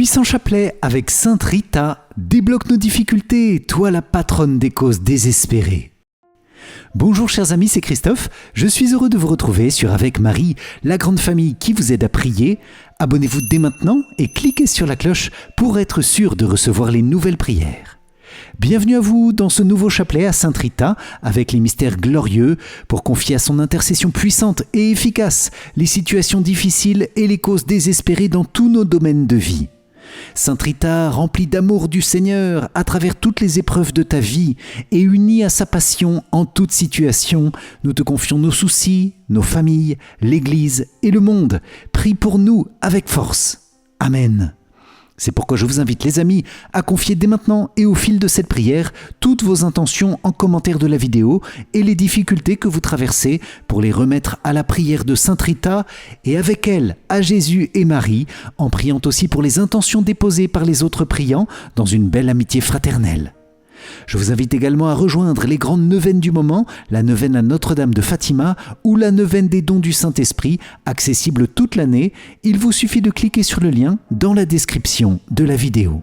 puissant chapelet avec Sainte Rita débloque nos difficultés, toi la patronne des causes désespérées. Bonjour chers amis, c'est Christophe. Je suis heureux de vous retrouver sur Avec Marie, la grande famille qui vous aide à prier. Abonnez-vous dès maintenant et cliquez sur la cloche pour être sûr de recevoir les nouvelles prières. Bienvenue à vous dans ce nouveau chapelet à Sainte Rita avec les mystères glorieux pour confier à son intercession puissante et efficace les situations difficiles et les causes désespérées dans tous nos domaines de vie. Sainte Rita, remplie d'amour du Seigneur à travers toutes les épreuves de ta vie et unie à sa passion en toute situation, nous te confions nos soucis, nos familles, l'Église et le monde. Prie pour nous avec force. Amen. C'est pourquoi je vous invite les amis à confier dès maintenant et au fil de cette prière toutes vos intentions en commentaire de la vidéo et les difficultés que vous traversez pour les remettre à la prière de Sainte Rita et avec elle à Jésus et Marie, en priant aussi pour les intentions déposées par les autres priants dans une belle amitié fraternelle. Je vous invite également à rejoindre les grandes neuvaines du moment, la neuvaine à Notre-Dame de Fatima ou la neuvaine des dons du Saint-Esprit, accessible toute l'année. Il vous suffit de cliquer sur le lien dans la description de la vidéo.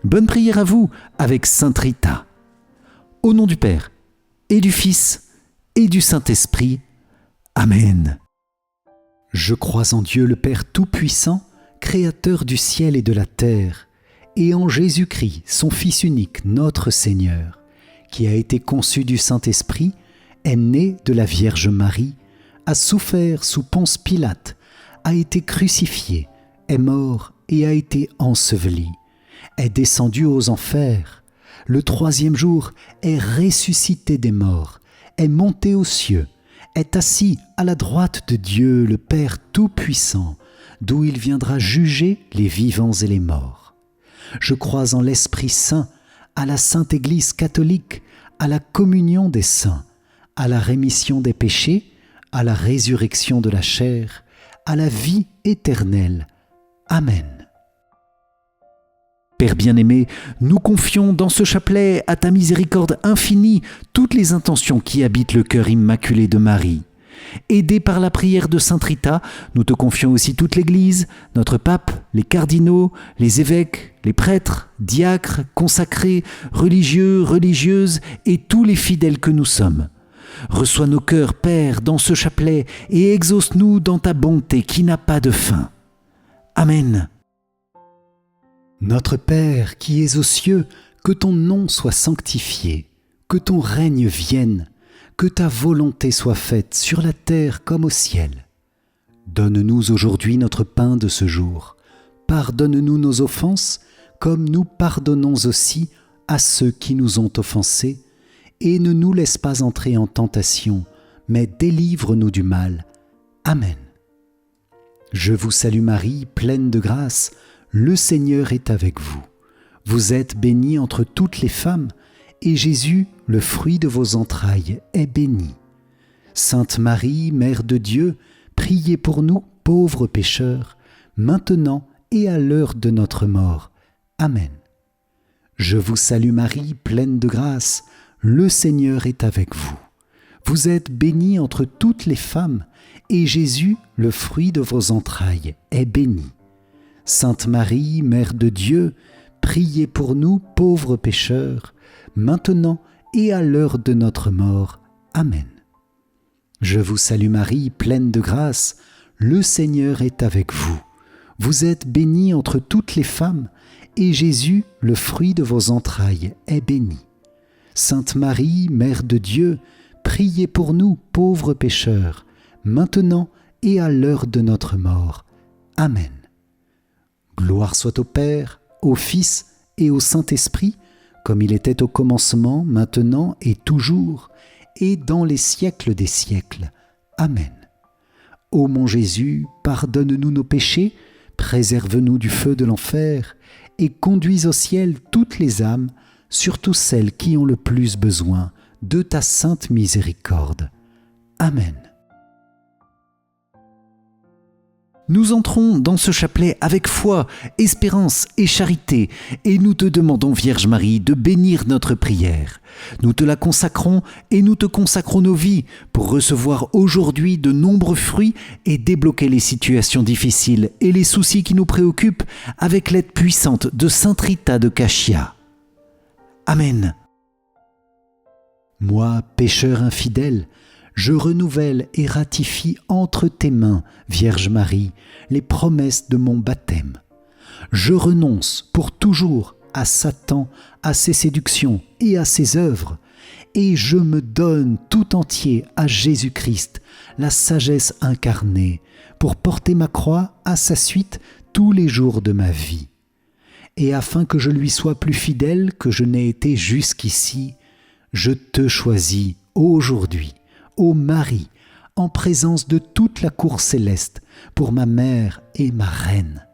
Bonne prière à vous avec Sainte Rita. Au nom du Père, et du Fils, et du Saint-Esprit. Amen. Je crois en Dieu le Père Tout-Puissant, Créateur du ciel et de la terre, et en Jésus-Christ, son Fils unique, notre Seigneur, qui a été conçu du Saint-Esprit, est né de la Vierge Marie, a souffert sous Ponce Pilate, a été crucifié, est mort et a été enseveli, est descendu aux enfers, le troisième jour est ressuscité des morts, est monté aux cieux, est assis à la droite de Dieu, le Père Tout-Puissant, d'où il viendra juger les vivants et les morts. Je crois en l'Esprit Saint, à la Sainte Église catholique, à la communion des saints, à la rémission des péchés, à la résurrection de la chair, à la vie éternelle. Amen. Père bien-aimé, nous confions dans ce chapelet à ta miséricorde infinie toutes les intentions qui habitent le cœur immaculé de Marie. Aidés par la prière de Sainte Rita, nous te confions aussi toute l'Église, notre pape, les cardinaux, les évêques, les prêtres, diacres, consacrés, religieux, religieuses et tous les fidèles que nous sommes. Reçois nos cœurs, Père, dans ce chapelet et exauce-nous dans ta bonté qui n'a pas de fin. Amen. Notre Père qui es aux cieux, que ton nom soit sanctifié, que ton règne vienne, que ta volonté soit faite sur la terre comme au ciel. Donne-nous aujourd'hui notre pain de ce jour. Pardonne-nous nos offenses, comme nous pardonnons aussi à ceux qui nous ont offensés. Et ne nous laisse pas entrer en tentation, mais délivre-nous du mal. Amen. Je vous salue Marie, pleine de grâce, le Seigneur est avec vous. Vous êtes bénie entre toutes les femmes, et Jésus, le fruit de vos entrailles, est béni. Sainte Marie, Mère de Dieu, priez pour nous, pauvres pécheurs, maintenant et à l'heure de notre mort. Amen. Je vous salue Marie, pleine de grâce, le Seigneur est avec vous. Vous êtes bénie entre toutes les femmes, et Jésus, le fruit de vos entrailles, est béni. Sainte Marie, Mère de Dieu, priez pour nous, pauvres pécheurs, maintenant et à l'heure de notre mort. Amen. Je vous salue Marie, pleine de grâce, le Seigneur est avec vous. Vous êtes bénie entre toutes les femmes, et Jésus, le fruit de vos entrailles, est béni. Sainte Marie, Mère de Dieu, priez pour nous, pauvres pécheurs, maintenant et à l'heure de notre mort. Amen. Gloire soit au Père, au Fils et au Saint-Esprit, comme il était au commencement, maintenant et toujours, et dans les siècles des siècles. Amen. Ô mon Jésus, pardonne-nous nos péchés, préserve-nous du feu de l'enfer, et conduis au ciel toutes les âmes, surtout celles qui ont le plus besoin de ta sainte miséricorde. Amen. Nous entrons dans ce chapelet avec foi, espérance et charité, et nous te demandons, Vierge Marie, de bénir notre prière. Nous te la consacrons et nous te consacrons nos vies pour recevoir aujourd'hui de nombreux fruits et débloquer les situations difficiles et les soucis qui nous préoccupent avec l'aide puissante de Sainte Rita de Cachia. Amen. Moi, pécheur infidèle, je renouvelle et ratifie entre tes mains, Vierge Marie, les promesses de mon baptême. Je renonce pour toujours à Satan, à ses séductions et à ses œuvres, et je me donne tout entier à Jésus-Christ, la sagesse incarnée, pour porter ma croix à sa suite tous les jours de ma vie. Et afin que je lui sois plus fidèle que je n'ai été jusqu'ici, je te choisis aujourd'hui, ô Marie, en présence de toute la cour céleste, pour ma mère et ma reine.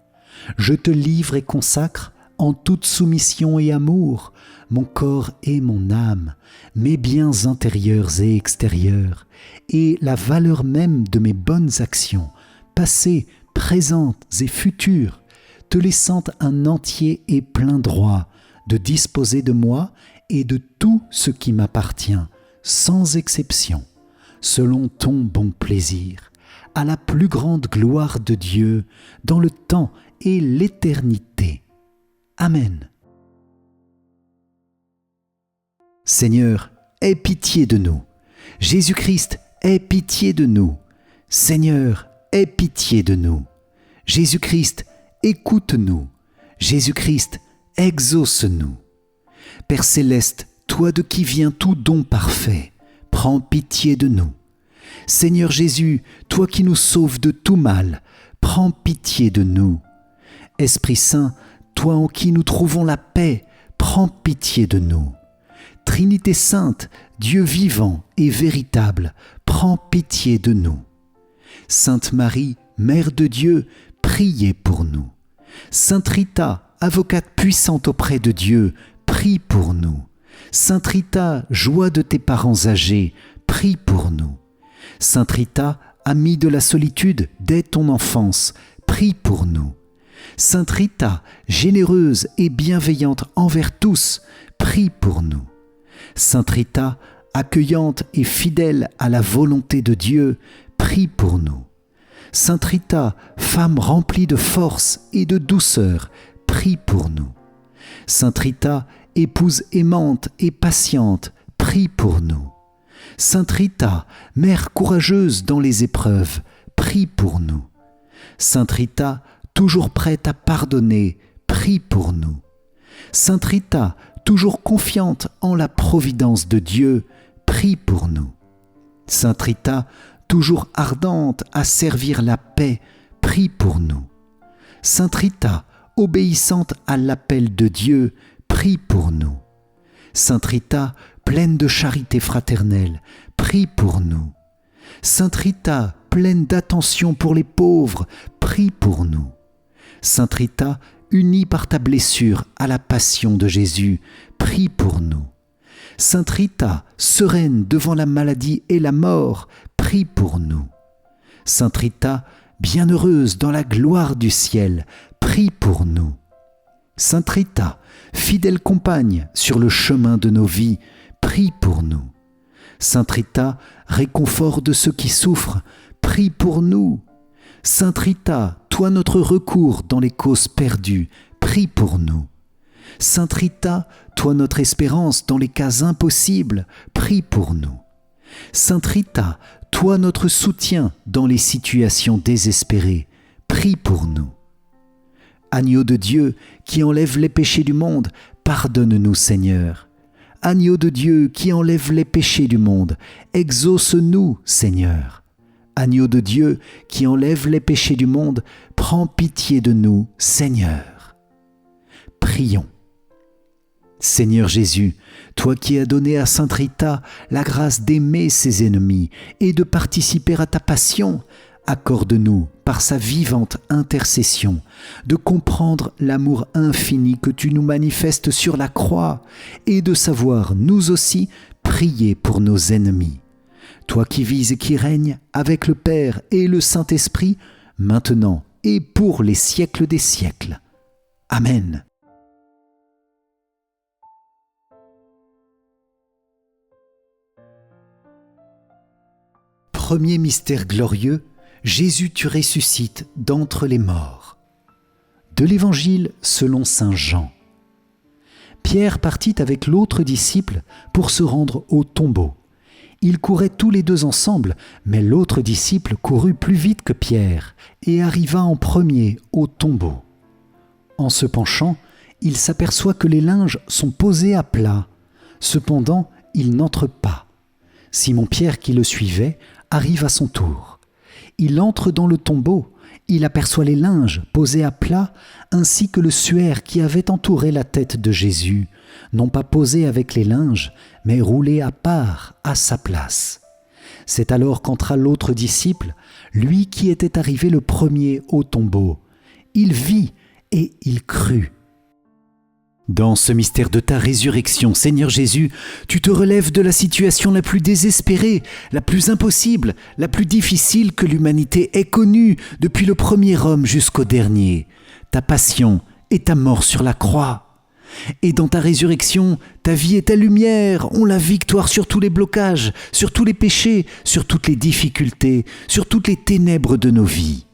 Je te livre et consacre, en toute soumission et amour, mon corps et mon âme, mes biens intérieurs et extérieurs, et la valeur même de mes bonnes actions, passées, présentes et futures, te laissant un entier et plein droit de disposer de moi et de tout ce qui m'appartient, sans exception, selon ton bon plaisir, à la plus grande gloire de Dieu, dans le temps et l'éternité. Amen. Seigneur, aie pitié de nous. Jésus-Christ, aie pitié de nous. Seigneur, aie pitié de nous. Jésus-Christ, écoute-nous. Jésus-Christ, exauce-nous. Père céleste, toi de qui vient tout don parfait, prends pitié de nous. Seigneur Jésus, toi qui nous sauves de tout mal, prends pitié de nous. Esprit Saint, toi en qui nous trouvons la paix, prends pitié de nous. Trinité Sainte, Dieu vivant et véritable, prends pitié de nous. Sainte Marie, Mère de Dieu, priez pour nous. Sainte Rita, avocate puissante auprès de Dieu, prie pour nous. Sainte Rita, joie de tes parents âgés, prie pour nous. Sainte Rita, amie de la solitude dès ton enfance, prie pour nous. Sainte Rita, généreuse et bienveillante envers tous, prie pour nous. Sainte Rita, accueillante et fidèle à la volonté de Dieu, prie pour nous. Sainte Rita, femme remplie de force et de douceur, prie pour nous. Sainte Rita, épouse aimante et patiente, prie pour nous. Sainte Rita, mère courageuse dans les épreuves, prie pour nous. Sainte Rita, toujours prête à pardonner, prie pour nous. Sainte Rita, toujours confiante en la providence de Dieu, prie pour nous. Sainte Rita, toujours ardente à servir la paix, prie pour nous. Sainte Rita, obéissante à l'appel de Dieu, prie pour nous. Sainte Rita, pleine de charité fraternelle, prie pour nous. Sainte Rita, pleine d'attention pour les pauvres, prie pour nous. Sainte Rita, unie par ta blessure à la passion de Jésus, prie pour nous. Sainte Rita, sereine devant la maladie et la mort, prie pour nous. Sainte Rita, bienheureuse dans la gloire du ciel, prie pour nous. Sainte Rita, fidèle compagne sur le chemin de nos vies, prie pour nous. Sainte Rita, réconfort de ceux qui souffrent, prie pour nous. Sainte Rita, toi notre recours dans les causes perdues, prie pour nous. Sainte Rita, toi notre espérance dans les cas impossibles, prie pour nous. Sainte Rita, toi notre soutien dans les situations désespérées, prie pour nous. Agneau de Dieu qui enlève les péchés du monde, pardonne-nous Seigneur. Agneau de Dieu qui enlève les péchés du monde, exauce-nous Seigneur. Agneau de Dieu qui enlève les péchés du monde, prends pitié de nous Seigneur. Prions. Seigneur Jésus, toi qui as donné à Sainte Rita la grâce d'aimer ses ennemis et de participer à ta passion, accorde-nous, par sa vivante intercession, de comprendre l'amour infini que tu nous manifestes sur la croix et de savoir, nous aussi, prier pour nos ennemis. Toi qui vis et qui règnes avec le Père et le Saint-Esprit, maintenant et pour les siècles des siècles. Amen. Premier mystère glorieux, Jésus tu ressuscites d'entre les morts. De l'Évangile selon saint Jean. Pierre partit avec l'autre disciple pour se rendre au tombeau. Ils couraient tous les deux ensemble, mais l'autre disciple courut plus vite que Pierre et arriva en premier au tombeau. En se penchant, il s'aperçoit que les linges sont posés à plat. Cependant, il n'entre pas. Simon-Pierre, qui le suivait, arrive à son tour. Il entre dans le tombeau. Il aperçoit les linges posés à plat, ainsi que le suaire qui avait entouré la tête de Jésus, non pas posé avec les linges, mais roulé à part, à sa place. C'est alors qu'entra l'autre disciple, lui qui était arrivé le premier au tombeau. Il vit et il crut. Dans ce mystère de ta résurrection, Seigneur Jésus, tu te relèves de la situation la plus désespérée, la plus impossible, la plus difficile que l'humanité ait connue depuis le premier homme jusqu'au dernier, ta passion et ta mort sur la croix. Et dans ta résurrection, ta vie et ta lumière ont la victoire sur tous les blocages, sur tous les péchés, sur toutes les difficultés, sur toutes les ténèbres de nos vies.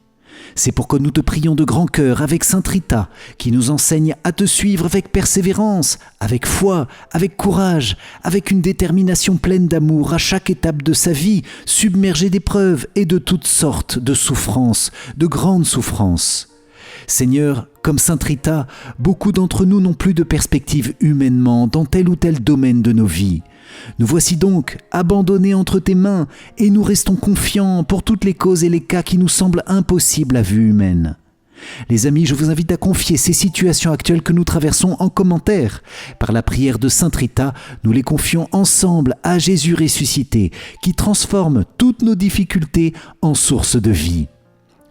C'est pourquoi nous te prions de grand cœur avec Sainte Rita, qui nous enseigne à te suivre avec persévérance, avec foi, avec courage, avec une détermination pleine d'amour à chaque étape de sa vie, submergée d'épreuves et de toutes sortes de souffrances, de grandes souffrances. Seigneur, comme Sainte Rita, beaucoup d'entre nous n'ont plus de perspective humainement dans tel ou tel domaine de nos vies. Nous voici donc abandonnés entre tes mains et nous restons confiants pour toutes les causes et les cas qui nous semblent impossibles à vue humaine. Les amis, je vous invite à confier ces situations actuelles que nous traversons en commentaire. Par la prière de Sainte Rita, nous les confions ensemble à Jésus ressuscité, qui transforme toutes nos difficultés en source de vie.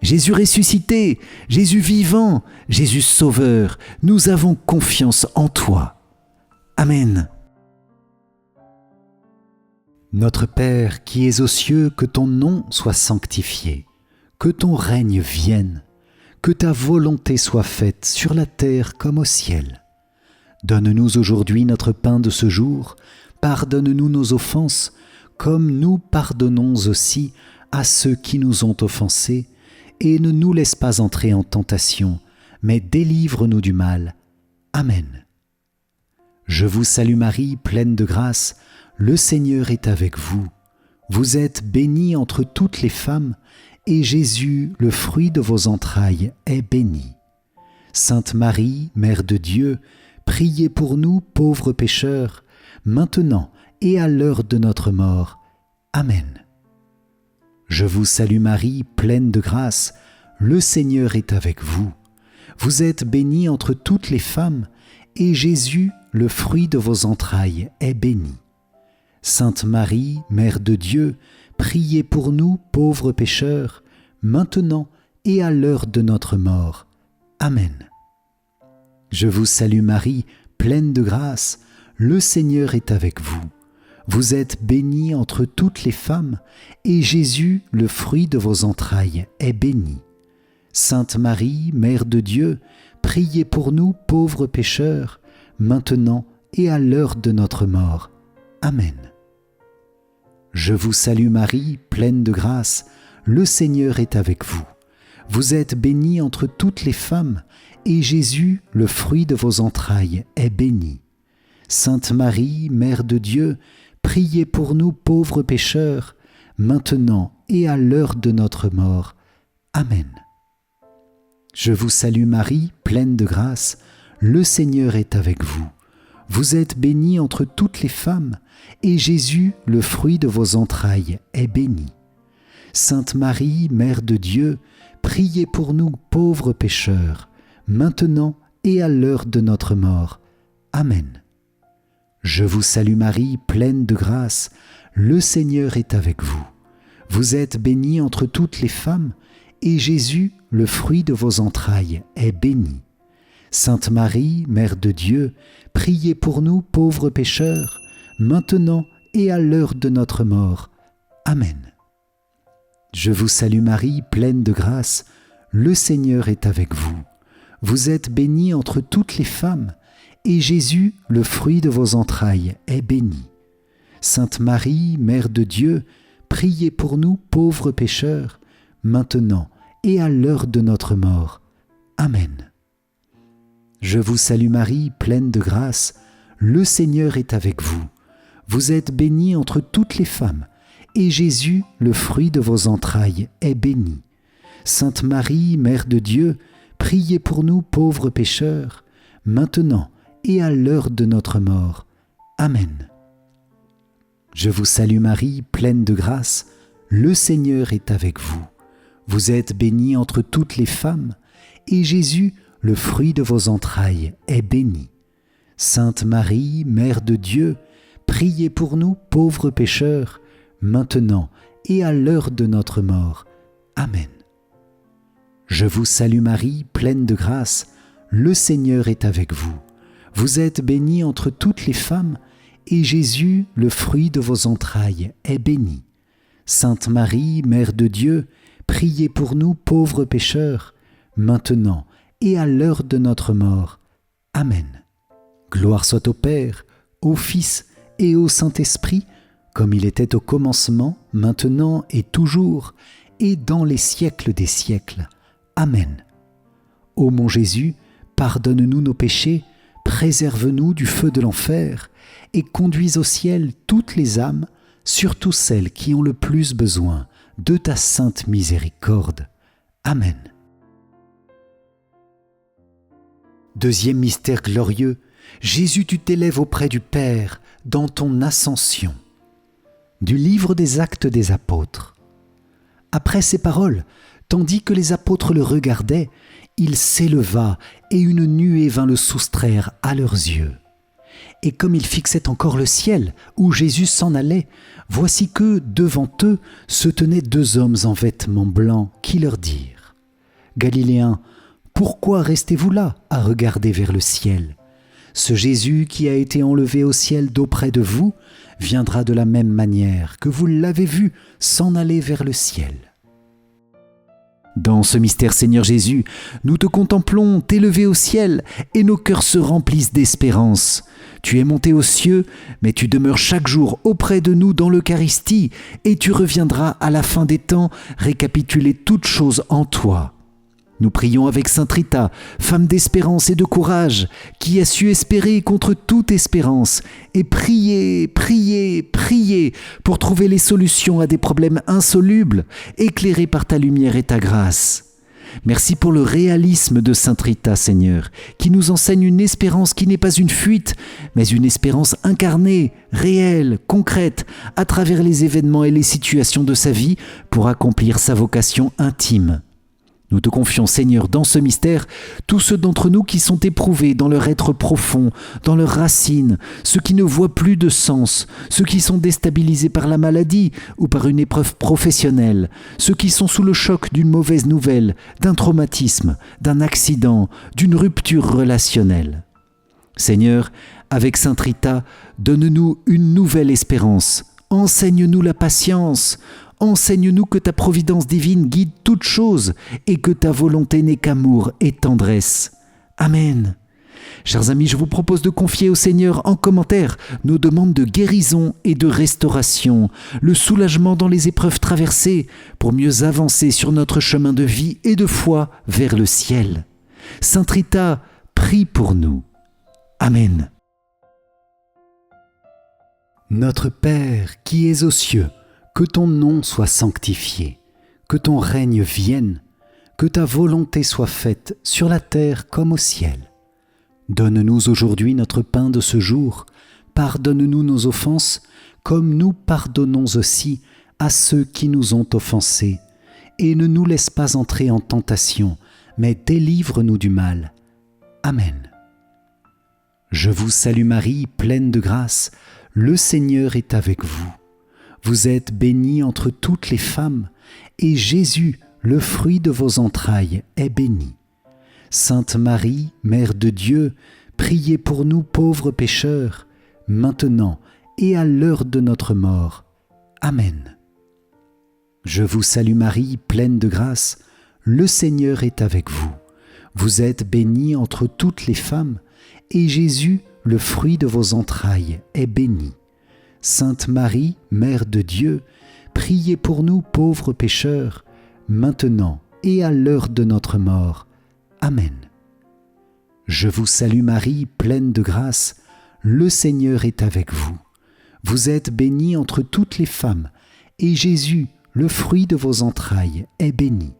Jésus ressuscité, Jésus vivant, Jésus sauveur, nous avons confiance en toi. Amen. Notre Père qui es aux cieux, que ton nom soit sanctifié, que ton règne vienne, que ta volonté soit faite sur la terre comme au ciel. Donne-nous aujourd'hui notre pain de ce jour, pardonne-nous nos offenses, comme nous pardonnons aussi à ceux qui nous ont offensés, et ne nous laisse pas entrer en tentation, mais délivre-nous du mal. Amen. Je vous salue Marie, pleine de grâce, le Seigneur est avec vous. Vous êtes bénie entre toutes les femmes, et Jésus, le fruit de vos entrailles, est béni. Sainte Marie, Mère de Dieu, priez pour nous pauvres pécheurs, maintenant et à l'heure de notre mort. Amen. Je vous salue Marie, pleine de grâce, le Seigneur est avec vous. Vous êtes bénie entre toutes les femmes, et Jésus, le fruit de vos entrailles, est béni. Sainte Marie, Mère de Dieu, priez pour nous pauvres pécheurs, maintenant et à l'heure de notre mort. Amen. Je vous salue Marie, pleine de grâce, le Seigneur est avec vous. Vous êtes bénie entre toutes les femmes, et Jésus, le fruit de vos entrailles, est béni. Sainte Marie, Mère de Dieu, priez pour nous pauvres pécheurs, maintenant et à l'heure de notre mort. Amen. Je vous salue Marie, pleine de grâce, le Seigneur est avec vous. Vous êtes bénie entre toutes les femmes, et Jésus, le fruit de vos entrailles, est béni. Sainte Marie, Mère de Dieu, priez pour nous pauvres pécheurs, maintenant et à l'heure de notre mort. Amen. Je vous salue Marie, pleine de grâce, le Seigneur est avec vous. Vous êtes bénie entre toutes les femmes, et Jésus, le fruit de vos entrailles, est béni. Sainte Marie, Mère de Dieu, priez pour nous pauvres pécheurs, maintenant et à l'heure de notre mort. Amen. Je vous salue Marie, pleine de grâce, le Seigneur est avec vous. Vous êtes bénie entre toutes les femmes, et Jésus, le fruit de vos entrailles, est béni. Sainte Marie, Mère de Dieu, priez pour nous pauvres pécheurs, maintenant et à l'heure de notre mort. Amen. Je vous salue Marie, pleine de grâce, le Seigneur est avec vous. Vous êtes bénie entre toutes les femmes, et Jésus, le fruit de vos entrailles, est béni. Sainte Marie, Mère de Dieu, priez pour nous pauvres pécheurs, maintenant et à l'heure de notre mort. Amen. Je vous salue Marie, pleine de grâce, le Seigneur est avec vous. Vous êtes bénie entre toutes les femmes, et Jésus, le fruit de vos entrailles, est béni. Sainte Marie, Mère de Dieu, priez pour nous pauvres pécheurs, maintenant et à l'heure de notre mort. Amen. Je vous salue Marie, pleine de grâce, le Seigneur est avec vous. Vous êtes bénie entre toutes les femmes, et Jésus, le fruit de vos entrailles, est béni. Sainte Marie, Mère de Dieu, priez pour nous pauvres pécheurs, maintenant et à l'heure de notre mort. Amen. Je vous salue Marie, pleine de grâce, le Seigneur est avec vous. Vous êtes bénie entre toutes les femmes, et Jésus, le fruit de vos entrailles, est béni. Sainte Marie, Mère de Dieu, priez pour nous pauvres pécheurs, maintenant et à l'heure de notre mort. Amen. Gloire soit au Père, au Fils et au Saint-Esprit, comme il était au commencement, maintenant et toujours, et dans les siècles des siècles. Amen. Ô mon Jésus, pardonne-nous nos péchés, préserve-nous du feu de l'enfer, et conduis au ciel toutes les âmes, surtout celles qui ont le plus besoin de ta sainte miséricorde. Amen. Deuxième mystère glorieux, Jésus, tu t'élèves auprès du Père dans ton ascension. Du livre des Actes des Apôtres. Après ces paroles, tandis que les apôtres le regardaient, il s'éleva et une nuée vint le soustraire à leurs yeux. Et comme ils fixaient encore le ciel où Jésus s'en allait, voici que, devant eux, se tenaient deux hommes en vêtements blancs qui leur dirent : « Galiléens, pourquoi restez-vous là à regarder vers le ciel ? Ce Jésus qui a été enlevé au ciel d'auprès de vous viendra de la même manière que vous l'avez vu s'en aller vers le ciel. » Dans ce mystère, Seigneur Jésus, nous te contemplons t'élever au ciel et nos cœurs se remplissent d'espérance. Tu es monté aux cieux, mais tu demeures chaque jour auprès de nous dans l'Eucharistie et tu reviendras à la fin des temps récapituler toutes choses en toi. Nous prions avec Sainte Rita, femme d'espérance et de courage, qui a su espérer contre toute espérance, et prier, prier, prier pour trouver les solutions à des problèmes insolubles, éclairés par ta lumière et ta grâce. Merci pour le réalisme de Sainte Rita, Seigneur, qui nous enseigne une espérance qui n'est pas une fuite, mais une espérance incarnée, réelle, concrète, à travers les événements et les situations de sa vie pour accomplir sa vocation intime. Nous te confions, Seigneur, dans ce mystère, tous ceux d'entre nous qui sont éprouvés dans leur être profond, dans leurs racines, ceux qui ne voient plus de sens, ceux qui sont déstabilisés par la maladie ou par une épreuve professionnelle, ceux qui sont sous le choc d'une mauvaise nouvelle, d'un traumatisme, d'un accident, d'une rupture relationnelle. Seigneur, avec Sainte Rita, donne-nous une nouvelle espérance, enseigne-nous la patience, enseigne-nous que ta providence divine guide toutes choses et que ta volonté n'est qu'amour et tendresse. Amen. Chers amis, je vous propose de confier au Seigneur en commentaire nos demandes de guérison et de restauration, le soulagement dans les épreuves traversées pour mieux avancer sur notre chemin de vie et de foi vers le ciel. Sainte Rita, prie pour nous. Amen. Notre Père qui es aux cieux, que ton nom soit sanctifié, que ton règne vienne, que ta volonté soit faite sur la terre comme au ciel. Donne-nous aujourd'hui notre pain de ce jour, pardonne-nous nos offenses, comme nous pardonnons aussi à ceux qui nous ont offensés, et ne nous laisse pas entrer en tentation, mais délivre-nous du mal. Amen. Je vous salue Marie, pleine de grâce, le Seigneur est avec vous. Vous êtes bénie entre toutes les femmes, et Jésus, le fruit de vos entrailles, est béni. Sainte Marie, Mère de Dieu, priez pour nous pauvres pécheurs, maintenant et à l'heure de notre mort. Amen. Je vous salue Marie, pleine de grâce, le Seigneur est avec vous. Vous êtes bénie entre toutes les femmes, et Jésus, le fruit de vos entrailles, est béni. Sainte Marie, Mère de Dieu, priez pour nous pauvres pécheurs, maintenant et à l'heure de notre mort. Amen. Je vous salue Marie, pleine de grâce, le Seigneur est avec vous. Vous êtes bénie entre toutes les femmes, et Jésus, le fruit de vos entrailles, est béni.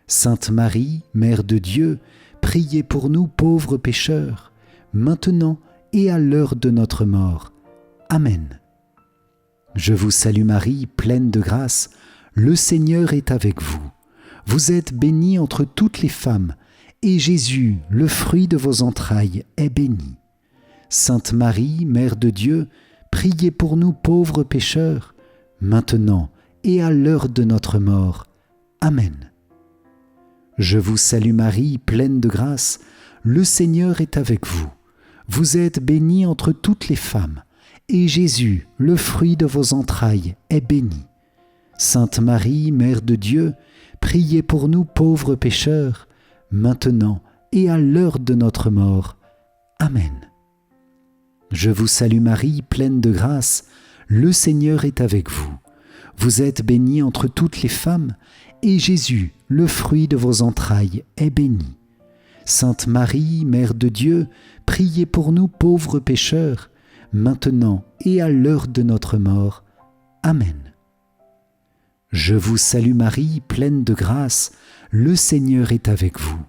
Sainte Marie, Mère de Dieu, priez pour nous pauvres pécheurs, maintenant et à l'heure de notre mort. Amen. Je vous salue Marie, pleine de grâce, le Seigneur est avec vous. Vous êtes bénie entre toutes les femmes, et Jésus, le fruit de vos entrailles, est béni. Sainte Marie, Mère de Dieu, priez pour nous pauvres pécheurs, maintenant et à l'heure de notre mort. Amen. Je vous salue Marie, pleine de grâce, le Seigneur est avec vous. Vous êtes bénie entre toutes les femmes, et Jésus, le fruit de vos entrailles, est béni. Sainte Marie, Mère de Dieu, priez pour nous pauvres pécheurs, maintenant et à l'heure de notre mort. Amen. Je vous salue Marie, pleine de grâce, le Seigneur est avec vous. Vous êtes bénie entre toutes les femmes, et Jésus, le fruit de vos entrailles, est béni. Sainte Marie, Mère de Dieu, priez pour nous pauvres pécheurs, maintenant et à l'heure de notre mort. Amen. Je vous salue Marie, pleine de grâce, le Seigneur est avec vous.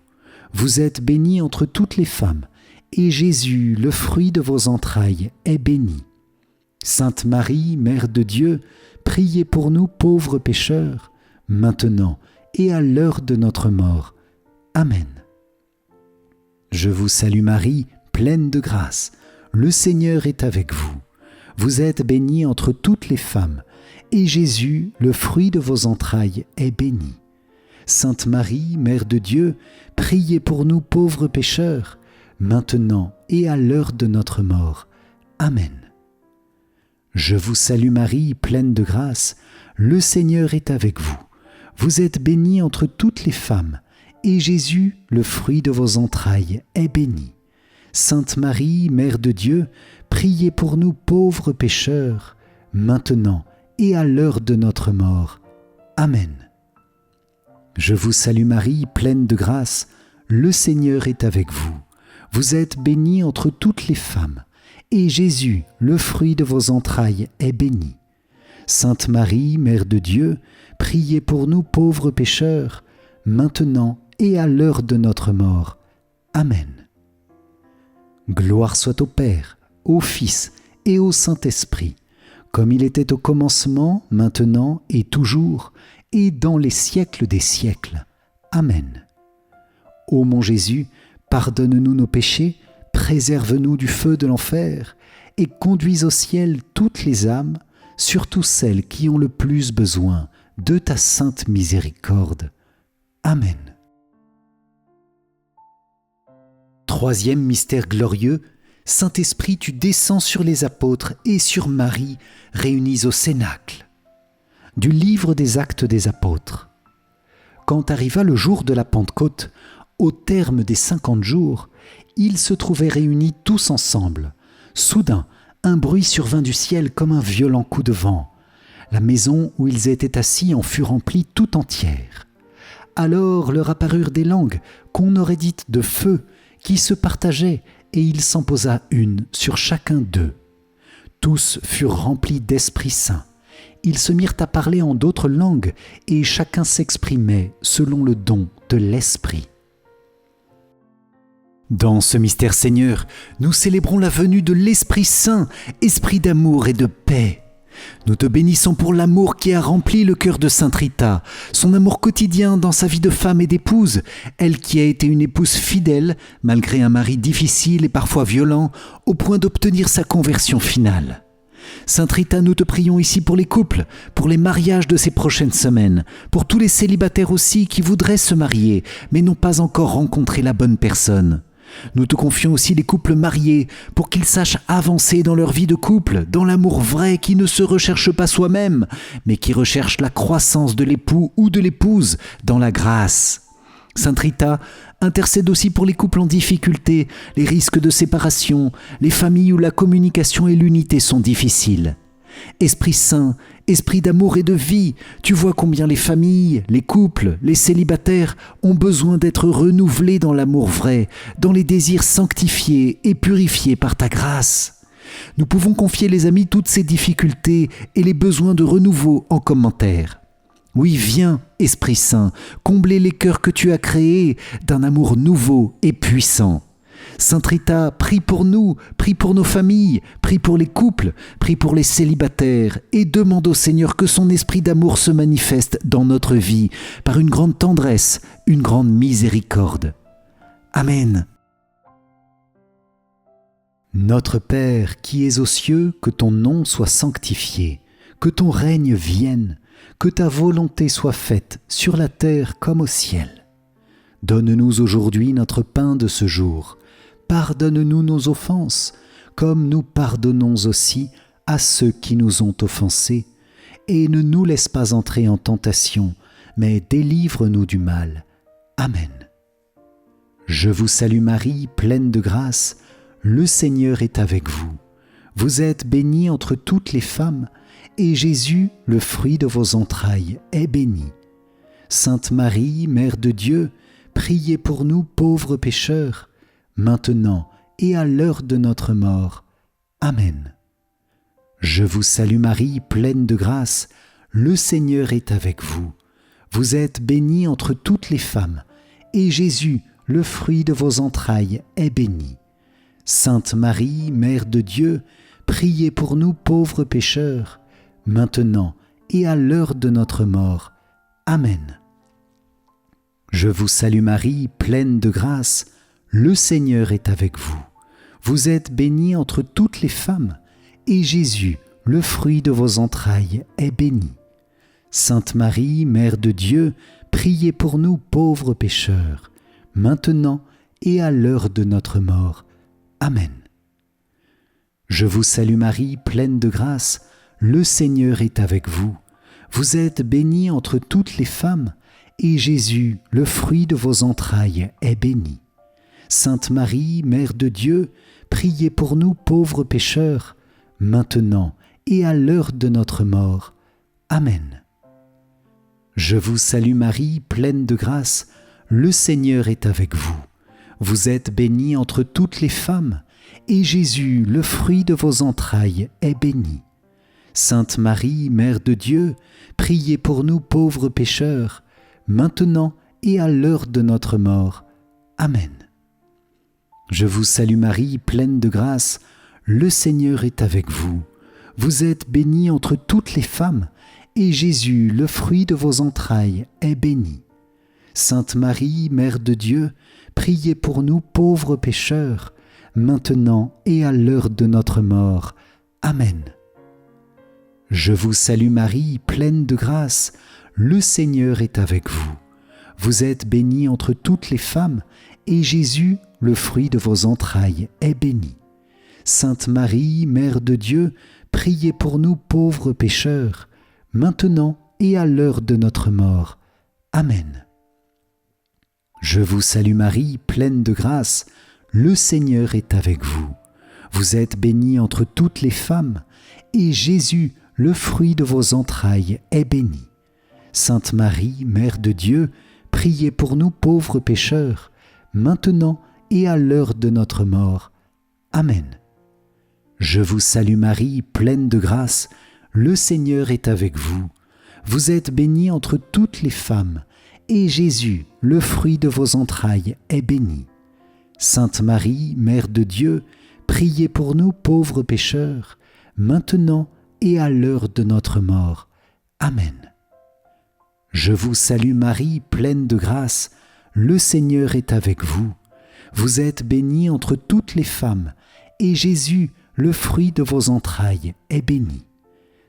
Vous êtes bénie entre toutes les femmes, et Jésus, le fruit de vos entrailles, est béni. Sainte Marie, Mère de Dieu, priez pour nous pauvres pécheurs, maintenant et à l'heure de notre mort. Amen. Je vous salue Marie, pleine de grâce, le Seigneur est avec vous. Vous êtes bénie entre toutes les femmes, et Jésus, le fruit de vos entrailles, est béni. Sainte Marie, Mère de Dieu, priez pour nous pauvres pécheurs, maintenant et à l'heure de notre mort. Amen. Je vous salue Marie, pleine de grâce, le Seigneur est avec vous. Vous êtes bénie entre toutes les femmes, et Jésus, le fruit de vos entrailles, est béni. Sainte Marie, Mère de Dieu, priez pour nous pauvres pécheurs, maintenant et à l'heure de notre mort. Amen. Je vous salue Marie, pleine de grâce, le Seigneur est avec vous. Vous êtes bénie entre toutes les femmes, et Jésus, le fruit de vos entrailles, est béni. Sainte Marie, Mère de Dieu, priez pour nous pauvres pécheurs, maintenant et à l'heure de notre mort. Amen. Gloire soit au Père, au Fils et au Saint-Esprit, comme il était au commencement, maintenant et toujours, et dans les siècles des siècles. Amen. Ô mon Jésus, pardonne-nous nos péchés, préserve-nous du feu de l'enfer, et conduis au ciel toutes les âmes, surtout celles qui ont le plus besoin de ta sainte miséricorde. Amen. Troisième mystère glorieux, Saint-Esprit, tu descends sur les apôtres et sur Marie, réunis au Cénacle. Du livre des Actes des Apôtres. Quand arriva le jour de la Pentecôte, au terme des 50 jours, ils se trouvaient réunis tous ensemble. Soudain, un bruit survint du ciel comme un violent coup de vent. La maison où ils étaient assis en fut remplie tout entière. Alors leur apparurent des langues qu'on aurait dites de feu, qui se partageaient, et il s'en posa une sur chacun d'eux. Tous furent remplis d'Esprit Saint. Ils se mirent à parler en d'autres langues, et chacun s'exprimait selon le don de l'Esprit. Dans ce mystère, Seigneur, nous célébrons la venue de l'Esprit Saint, esprit d'amour et de paix. Nous te bénissons pour l'amour qui a rempli le cœur de Sainte Rita, son amour quotidien dans sa vie de femme et d'épouse, elle qui a été une épouse fidèle, malgré un mari difficile et parfois violent, au point d'obtenir sa conversion finale. Sainte Rita, nous te prions ici pour les couples, pour les mariages de ces prochaines semaines, pour tous les célibataires aussi qui voudraient se marier, mais n'ont pas encore rencontré la bonne personne. Nous te confions aussi les couples mariés pour qu'ils sachent avancer dans leur vie de couple, dans l'amour vrai qui ne se recherche pas soi-même, mais qui recherche la croissance de l'époux ou de l'épouse dans la grâce. Sainte Rita intercède aussi pour les couples en difficulté, les risques de séparation, les familles où la communication et l'unité sont difficiles. Esprit Saint, esprit d'amour et de vie, tu vois combien les familles, les couples, les célibataires ont besoin d'être renouvelés dans l'amour vrai, dans les désirs sanctifiés et purifiés par ta grâce. Nous pouvons confier les amis toutes ces difficultés et les besoins de renouveau en commentaire. Oui, viens, Esprit Saint, combler les cœurs que tu as créés d'un amour nouveau et puissant. Sainte Rita, prie pour nous, prie pour nos familles, prie pour les couples, prie pour les célibataires et demande au Seigneur que son esprit d'amour se manifeste dans notre vie par une grande tendresse, une grande miséricorde. Amen. Notre Père qui es aux cieux, que ton nom soit sanctifié, que ton règne vienne, que ta volonté soit faite sur la terre comme au ciel. Donne-nous aujourd'hui notre pain de ce jour. Pardonne-nous nos offenses, comme nous pardonnons aussi à ceux qui nous ont offensés. Et ne nous laisse pas entrer en tentation, mais délivre-nous du mal. Amen. Je vous salue Marie, pleine de grâce, le Seigneur est avec vous. Vous êtes bénie entre toutes les femmes, et Jésus, le fruit de vos entrailles, est béni. Sainte Marie, Mère de Dieu, priez pour nous pauvres pécheurs, maintenant et à l'heure de notre mort. Amen. Je vous salue Marie, pleine de grâce, le Seigneur est avec vous. Vous êtes bénie entre toutes les femmes, et Jésus, le fruit de vos entrailles, est béni. Sainte Marie, Mère de Dieu, priez pour nous pauvres pécheurs, maintenant et à l'heure de notre mort. Amen. Je vous salue Marie, pleine de grâce, le Seigneur est avec vous. Vous êtes bénie entre toutes les femmes, et Jésus, le fruit de vos entrailles, est béni. Sainte Marie, Mère de Dieu, priez pour nous pauvres pécheurs, maintenant et à l'heure de notre mort. Amen. Je vous salue Marie, pleine de grâce, le Seigneur est avec vous. Vous êtes bénie entre toutes les femmes, et Jésus, le fruit de vos entrailles, est béni. Sainte Marie, Mère de Dieu, priez pour nous pauvres pécheurs, maintenant et à l'heure de notre mort. Amen. Je vous salue Marie, pleine de grâce, le Seigneur est avec vous. Vous êtes bénie entre toutes les femmes, et Jésus, le fruit de vos entrailles, est béni. Sainte Marie, Mère de Dieu, priez pour nous pauvres pécheurs, maintenant et à l'heure de notre mort. Amen. Je vous salue Marie, pleine de grâce, le Seigneur est avec vous. Vous êtes bénie entre toutes les femmes, et Jésus, le fruit de vos entrailles, est béni. Sainte Marie, Mère de Dieu, priez pour nous pauvres pécheurs, maintenant et à l'heure de notre mort. Amen. Je vous salue Marie, pleine de grâce, le Seigneur est avec vous. Vous êtes bénie entre toutes les femmes, et Jésus, le fruit de vos entrailles, est béni. Sainte Marie, Mère de Dieu, priez pour nous pauvres pécheurs, maintenant et à l'heure de notre mort. Amen. Je vous salue Marie, pleine de grâce, le Seigneur est avec vous. Vous êtes bénie entre toutes les femmes, et Jésus, le fruit de vos entrailles, est béni. Sainte Marie, Mère de Dieu, priez pour nous pauvres pécheurs, maintenant et à l'heure de notre mort. Amen. Je vous salue Marie, pleine de grâce, le Seigneur est avec vous. Vous êtes bénie entre toutes les femmes, et Jésus, le fruit de vos entrailles, est béni. Sainte Marie, Mère de Dieu, priez pour nous pauvres pécheurs, maintenant et à l'heure de notre mort. Amen. Je vous salue Marie, pleine de grâce, le Seigneur est avec vous. Vous êtes bénie entre toutes les femmes, et Jésus, le fruit de vos entrailles, est béni.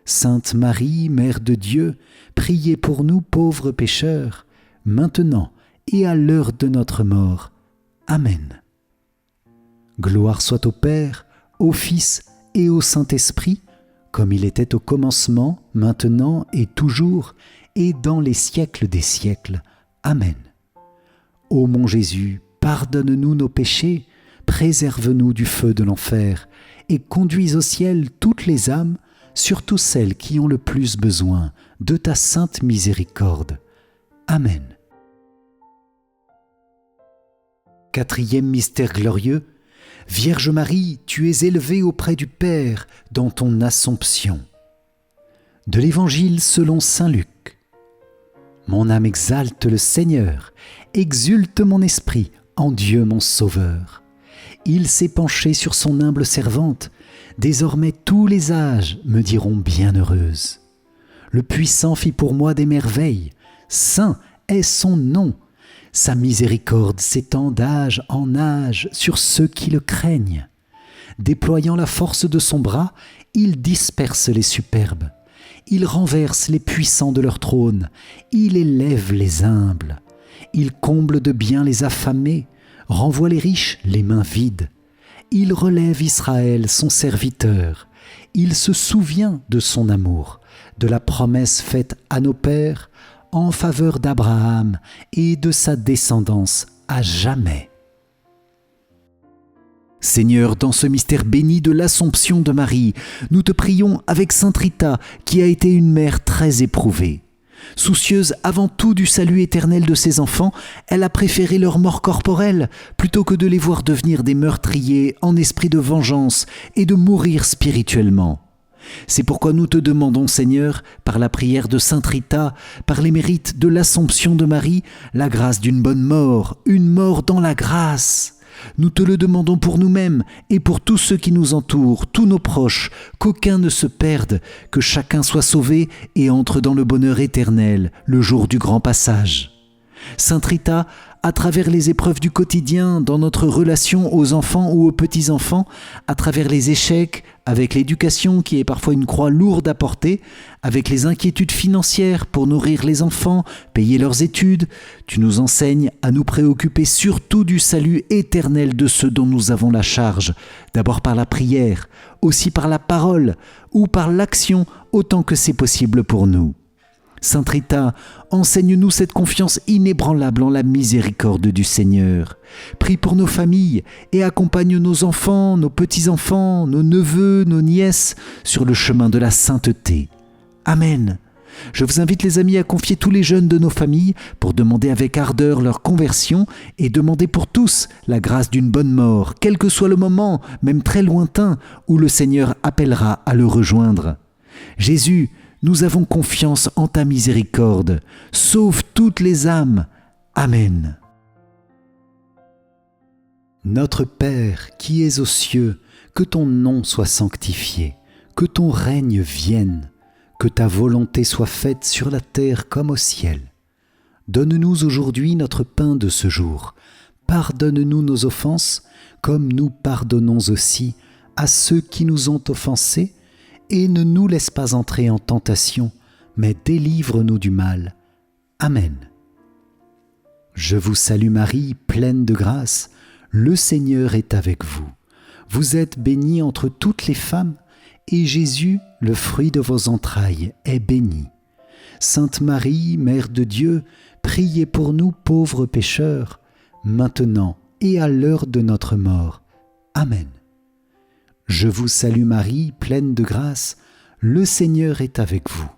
Sainte Marie, Mère de Dieu, priez pour nous pauvres pécheurs, maintenant et à l'heure de notre mort. Amen. Gloire soit au Père, au Fils et au Saint-Esprit, comme il était au commencement, maintenant et toujours, et dans les siècles des siècles. Amen. Ô mon Jésus, pardonne-nous nos péchés, préserve-nous du feu de l'enfer, et conduis au ciel toutes les âmes, surtout celles qui ont le plus besoin de ta sainte miséricorde. Amen. Quatrième mystère glorieux, Vierge Marie, tu es élevée auprès du Père dans ton Assomption. De l'Évangile selon saint Luc. Mon âme exalte le Seigneur, exulte mon esprit en Dieu mon Sauveur. Il s'est penché sur son humble servante, désormais tous les âges me diront bienheureuse. Le Puissant fit pour moi des merveilles, saint est son nom. Sa miséricorde s'étend d'âge en âge sur ceux qui le craignent. Déployant la force de son bras, il disperse les superbes. Il renverse les puissants de leur trône. Il élève les humbles. Il comble de bien les affamés, renvoie les riches les mains vides. Il relève Israël, son serviteur. Il se souvient de son amour, de la promesse faite à nos pères, en faveur d'Abraham et de sa descendance à jamais. Seigneur, dans ce mystère béni de l'Assomption de Marie, nous te prions avec Sainte Rita, qui a été une mère très éprouvée. Soucieuse avant tout du salut éternel de ses enfants, elle a préféré leur mort corporelle plutôt que de les voir devenir des meurtriers en esprit de vengeance et de mourir spirituellement. C'est pourquoi nous te demandons, Seigneur, par la prière de Sainte Rita, par les mérites de l'Assomption de Marie, la grâce d'une bonne mort, une mort dans la grâce. Nous te le demandons pour nous-mêmes et pour tous ceux qui nous entourent, tous nos proches, qu'aucun ne se perde, que chacun soit sauvé et entre dans le bonheur éternel, le jour du grand passage. Sainte Rita, à travers les épreuves du quotidien, dans notre relation aux enfants ou aux petits-enfants, à travers les échecs, avec l'éducation qui est parfois une croix lourde à porter, avec les inquiétudes financières pour nourrir les enfants, payer leurs études, tu nous enseignes à nous préoccuper surtout du salut éternel de ceux dont nous avons la charge, d'abord par la prière, aussi par la parole ou par l'action autant que c'est possible pour nous. Sainte Rita, enseigne-nous cette confiance inébranlable en la miséricorde du Seigneur. Prie pour nos familles et accompagne nos enfants, nos petits-enfants, nos neveux, nos nièces sur le chemin de la sainteté. Amen. Je vous invite les amis à confier tous les jeunes de nos familles pour demander avec ardeur leur conversion et demander pour tous la grâce d'une bonne mort, quel que soit le moment, même très lointain, où le Seigneur appellera à le rejoindre. Jésus, nous avons confiance en ta miséricorde. Sauve toutes les âmes. Amen. Notre Père qui es aux cieux, que ton nom soit sanctifié, que ton règne vienne, que ta volonté soit faite sur la terre comme au ciel. Donne-nous aujourd'hui notre pain de ce jour. Pardonne-nous nos offenses, comme nous pardonnons aussi à ceux qui nous ont offensés, et ne nous laisse pas entrer en tentation, mais délivre-nous du mal. Amen. Je vous salue Marie, pleine de grâce, le Seigneur est avec vous. Vous êtes bénie entre toutes les femmes, et Jésus, le fruit de vos entrailles, est béni. Sainte Marie, Mère de Dieu, priez pour nous pauvres pécheurs, maintenant et à l'heure de notre mort. Amen. Je vous salue Marie, pleine de grâce, le Seigneur est avec vous.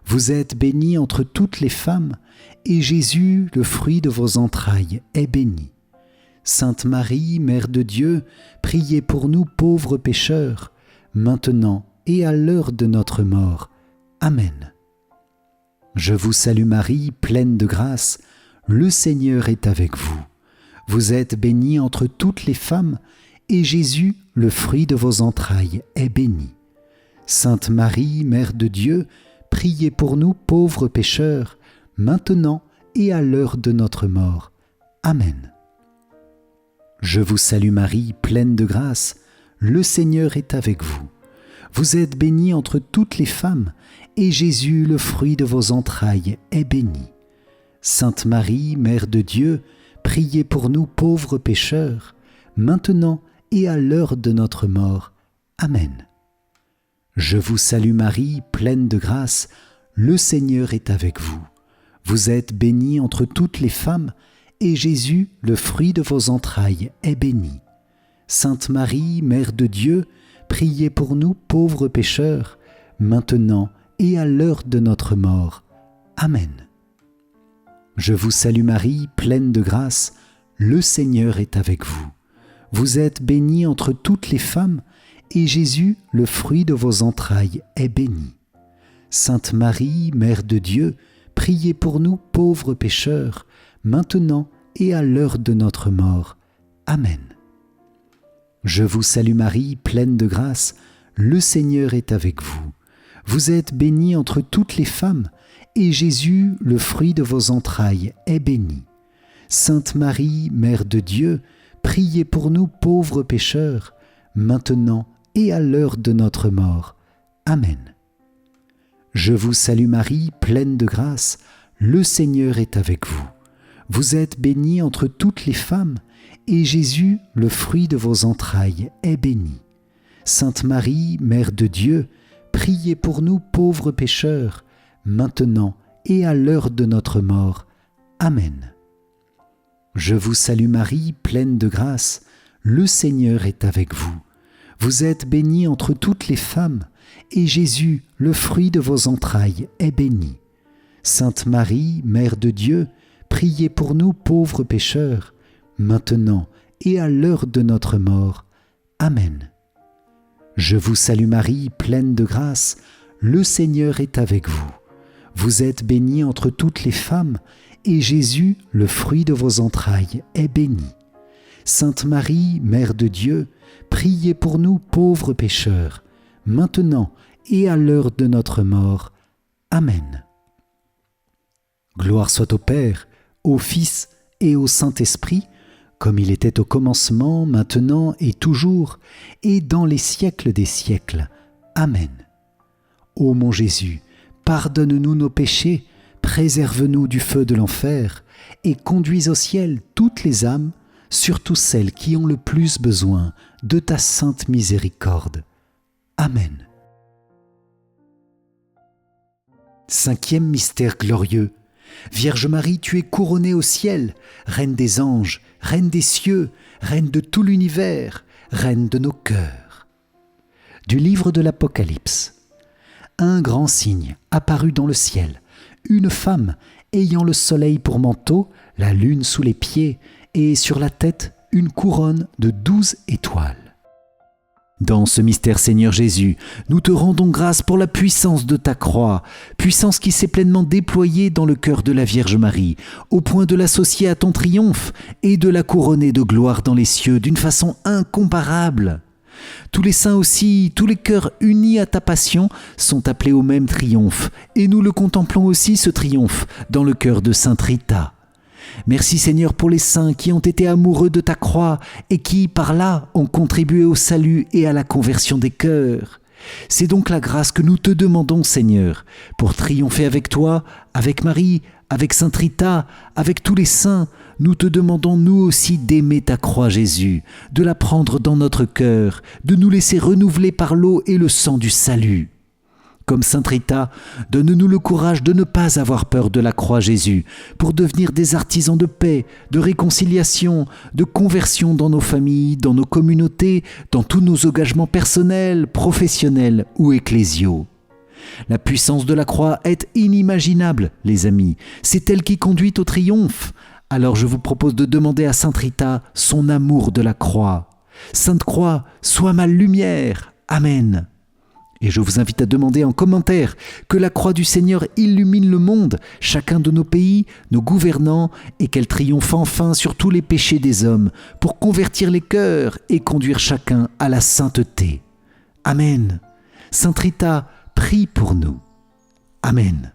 Vous êtes bénie entre toutes les femmes, et Jésus, le fruit de vos entrailles, est béni. Sainte Marie, Mère de Dieu, priez pour nous pauvres pécheurs, maintenant et à l'heure de notre mort. Amen. Je vous salue Marie, pleine de grâce, le Seigneur est avec vous. Vous êtes bénie entre toutes les femmes, et Jésus, le fruit de vos entrailles, est béni. Sainte Marie, Mère de Dieu, priez pour nous pauvres pécheurs, maintenant et à l'heure de notre mort. Amen. Je vous salue Marie, pleine de grâce, le Seigneur est avec vous. Vous êtes bénie entre toutes les femmes, et Jésus, le fruit de vos entrailles, est béni. Sainte Marie, Mère de Dieu, priez pour nous pauvres pécheurs, maintenant et à l'heure de notre mort. Amen. Je vous salue Marie, pleine de grâce, le Seigneur est avec vous. Vous êtes bénie entre toutes les femmes, et Jésus, le fruit de vos entrailles, est béni. Sainte Marie, Mère de Dieu, priez pour nous pauvres pécheurs, maintenant et à l'heure de notre mort. Amen. Je vous salue Marie, pleine de grâce, le Seigneur est avec vous. Vous êtes bénie entre toutes les femmes, et Jésus, le fruit de vos entrailles, est béni. Sainte Marie, Mère de Dieu, priez pour nous pauvres pécheurs, maintenant et à l'heure de notre mort. Amen. Je vous salue Marie, pleine de grâce, le Seigneur est avec vous. Vous êtes bénie entre toutes les femmes, et Jésus, le fruit de vos entrailles, est béni. Sainte Marie, Mère de Dieu, priez pour nous pauvres pécheurs, maintenant et à l'heure de notre mort. Amen. Je vous salue Marie, pleine de grâce, le Seigneur est avec vous. Vous êtes bénie entre toutes les femmes, et Jésus, le fruit de vos entrailles, est béni. Sainte Marie, Mère de Dieu, priez pour nous pauvres pécheurs, maintenant et à l'heure de notre mort. Amen. Je vous salue Marie, pleine de grâce, le Seigneur est avec vous. Vous êtes bénie entre toutes les femmes, et Jésus, le fruit de vos entrailles, est béni. Sainte Marie, Mère de Dieu, priez pour nous pauvres pécheurs, maintenant et à l'heure de notre mort. Amen. Je vous salue Marie, pleine de grâce, le Seigneur est avec vous. Vous êtes bénie entre toutes les femmes, et Jésus, le fruit de vos entrailles, est béni. Sainte Marie, Mère de Dieu, priez pour nous pauvres pécheurs, maintenant et à l'heure de notre mort. Amen. Gloire soit au Père, au Fils et au Saint-Esprit, comme il était au commencement, maintenant et toujours, et dans les siècles des siècles. Amen. Ô mon Jésus, pardonne-nous nos péchés, préserve-nous du feu de l'enfer, et conduis au ciel toutes les âmes, surtout celles qui ont le plus besoin de ta sainte miséricorde. Amen. Cinquième mystère glorieux. Vierge Marie, tu es couronnée au ciel, Reine des anges, Reine des cieux, Reine de tout l'univers, Reine de nos cœurs. Du livre de l'Apocalypse. Un grand signe apparut dans le ciel, une femme ayant le soleil pour manteau, la lune sous les pieds, et sur la tête une couronne de 12 étoiles. Dans ce mystère, Seigneur Jésus, nous te rendons grâce pour la puissance de ta croix, puissance qui s'est pleinement déployée dans le cœur de la Vierge Marie, au point de l'associer à ton triomphe et de la couronner de gloire dans les cieux d'une façon incomparable. Tous les saints aussi, tous les cœurs unis à ta passion sont appelés au même triomphe, et nous le contemplons aussi ce triomphe dans le cœur de Sainte Rita. Merci Seigneur pour les saints qui ont été amoureux de ta croix et qui, par là, ont contribué au salut et à la conversion des cœurs. C'est donc la grâce que nous te demandons, Seigneur, pour triompher avec toi, avec Marie, avec Sainte Rita, avec tous les saints. Nous te demandons nous aussi d'aimer ta croix, Jésus, de la prendre dans notre cœur, de nous laisser renouveler par l'eau et le sang du salut. Comme Sainte Rita, donne-nous le courage de ne pas avoir peur de la croix, Jésus, pour devenir des artisans de paix, de réconciliation, de conversion dans nos familles, dans nos communautés, dans tous nos engagements personnels, professionnels ou ecclésiaux. La puissance de la croix est inimaginable, les amis. C'est elle qui conduit au triomphe. Alors je vous propose de demander à Sainte Rita son amour de la croix. Sainte Croix, sois ma lumière. Amen. Et je vous invite à demander en commentaire que la croix du Seigneur illumine le monde, chacun de nos pays, nos gouvernants, et qu'elle triomphe enfin sur tous les péchés des hommes, pour convertir les cœurs et conduire chacun à la sainteté. Amen. Sainte Rita, prie pour nous. Amen.